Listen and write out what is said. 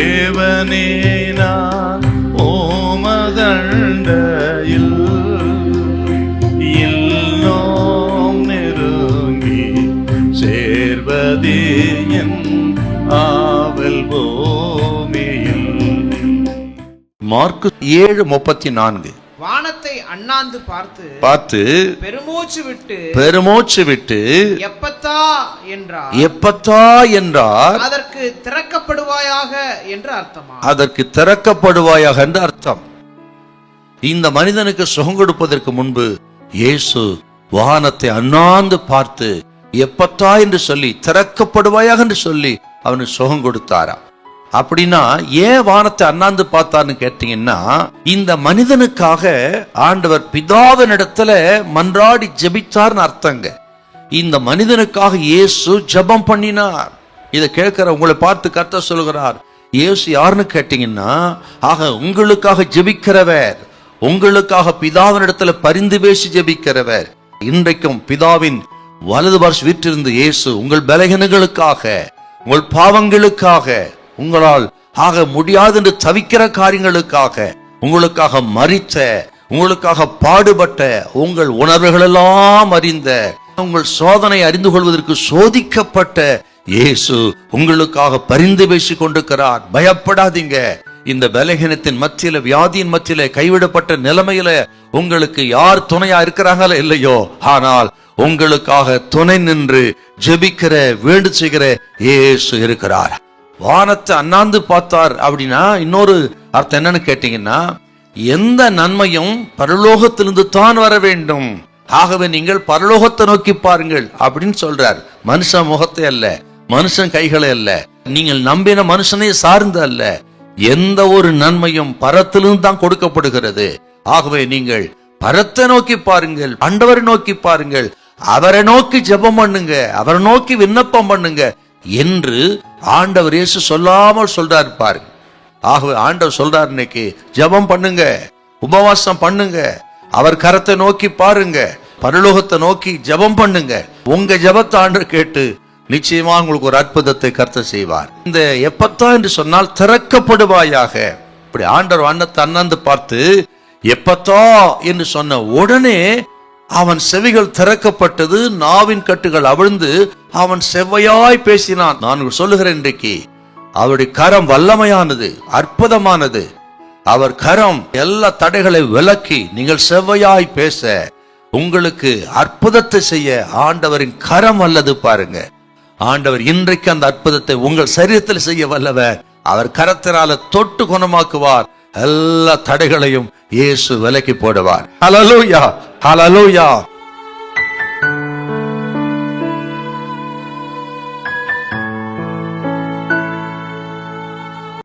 தேவனே நான் ஓமதண்டையில் இன்னும் நெருங்கி சேர்வதே என் ஆவல் பூமியில். மார்க்கு 7:34. வானத்தை அண்ணாந்து பார்த்து பெருமூச்சு விட்டு எப்பத்தா என்றார். அதற்கு திறக்கப்படுவாயாக என்று அர்த்தமா? அதற்கு திறக்கப்படுவாயாக என்று அர்த்தம். இந்த மனிதனுக்கு சுகம் கொடுப்பதற்கு முன்பு இயேசு வானத்தை அண்ணாந்து பார்த்து எப்பத்தா என்று சொல்லி திறக்கப்படுவாயாக என்று சொல்லி அவனுக்கு சுகம் கொடுத்தாரா. அப்படின்னா ஏன் வானத்தை அண்ணாந்து பார்த்தான்னு கேட்டீங்கன்னா, இந்த மனிதனுக்காக ஆண்டவர் பிதாவினிடத்துல மன்றாடி ஜெபித்தார்னு அர்த்தங்க. இந்த மனிதனுக்காக இயேசு ஜெபம் பண்ணினார். இதை கேட்கிற உங்களை பார்த்து கர்த்தர் சொல்கிறார், இயேசு யாருன்னு கேட்டீங்கன்னா, ஆக உங்களுக்காக ஜெபிக்கிறவர், உங்களுக்காக பிதாவினிடத்துல பரிந்து பேசி ஜெபிக்கிறவர். இன்றைக்கும் பிதாவின் வலது பார்ஸ் வீற்றிருந்து இயேசு உங்கள் பலகீனங்களுக்காக, உங்கள் பாவங்களுக்காக, உங்களால் ஆக முடியாது என்று தவிக்கிற காரியங்களுக்காக, உங்களுக்காக மரித்த, உங்களுக்காக பாடுபட்ட, உங்கள் உணர்வுகள் எல்லாம் அறிந்த, உங்கள் சோதனை அறிந்து கொள்வதற்கு சோதிக்கப்பட்ட இயேசு உங்களுக்காக பரிந்து பேசி கொண்டிருக்கிறார். பயப்படாதீங்க. இந்த பலகீனத்தின் மத்தியில, வியாதியின் மத்தியில, கைவிடப்பட்ட நிலைமையில உங்களுக்கு யார் துணையா இருக்கிறாங்களோ இல்லையோ, ஆனால் உங்களுக்காக துணை நின்று ஜெபிக்கிற, வேண்டு செய்கிற இயேசு இருக்கிறார். வானத்தை அண்ணாந்து பார்த்தார் அப்படின்னா இன்னொரு அர்த்தம் என்னன்னு கேட்டீங்கன்னா, எந்த நன்மையும் பரலோகத்திலிருந்து தான் வர வேண்டும், ஆகவே நீங்கள் பரலோகத்தை நோக்கி பாருங்கள் அப்படின்னு சொல்றார். மனுஷன் முகத்தை அல்ல, மனுஷன் கைகளை அல்ல, நீங்கள் நம்பின மனுஷனை சார்ந்து அல்ல, எந்த ஒரு நன்மையும் பரத்திலிருந்து தான் கொடுக்கப்படுகிறது. ஆகவே நீங்கள் பரத்தை நோக்கி பாருங்கள், ஆண்டவரை நோக்கி பாருங்கள், அவரை நோக்கி ஜெபம் பண்ணுங்க, அவரை நோக்கி விண்ணப்பம் பண்ணுங்க என்று ஆண்டவர் இயேசு சொல்லாமல் சொல்றாரு பாருங்க. ஆகவே ஆண்டவர் சொல்றாரு, இன்னைக்கு ஜெபம் பண்ணுங்க, உபவாசம் பண்ணுங்க, அவர் கரத்தை நோக்கி பாருங்க, பரலோகத்தை நோக்கி ஜெபம் பண்ணுங்க. உங்க ஜெபத்தை ஆண்டவர் கேட்டு நிச்சயமா உங்களுக்கு ஒரு அற்புதத்தை கர்த்தர் செய்வார். இந்த எப்பத்தா என்று சொன்னால் திறக்கப்படுவாயாக. இப்படி ஆண்டவர் வானத்தை அண்ணாந்து பார்த்து எப்பத்தா என்று சொன்ன உடனே அவன் செவிகள் திறக்கப்பட்டது, நாவின் கட்டுகள் அவிழ்ந்து அவன் செவ்வையாய் பேசினான். நான் சொல்லுகிறேன், இன்றைக்கு அவருடைய கரம் வல்லமையானது, அற்புதமானது. அவர் கரம் எல்லா தடைகளை விலக்கி நீங்கள் செவ்வையாய் பேச, உங்களுக்கு அற்புதத்தை செய்ய ஆண்டவரின் கரம் அல்லது பாருங்க. ஆண்டவர் இன்றைக்கு அந்த அற்புதத்தை உங்கள் சரீரத்தில் செய்ய வல்லவர். அவர் கரத்தினால தொட்டு குணமாக்குவார். எல்லா தடைகளையும் இயேசு விலக்கி போடுவார். ஹல்லேலூயா, ஹல்லேலூயா.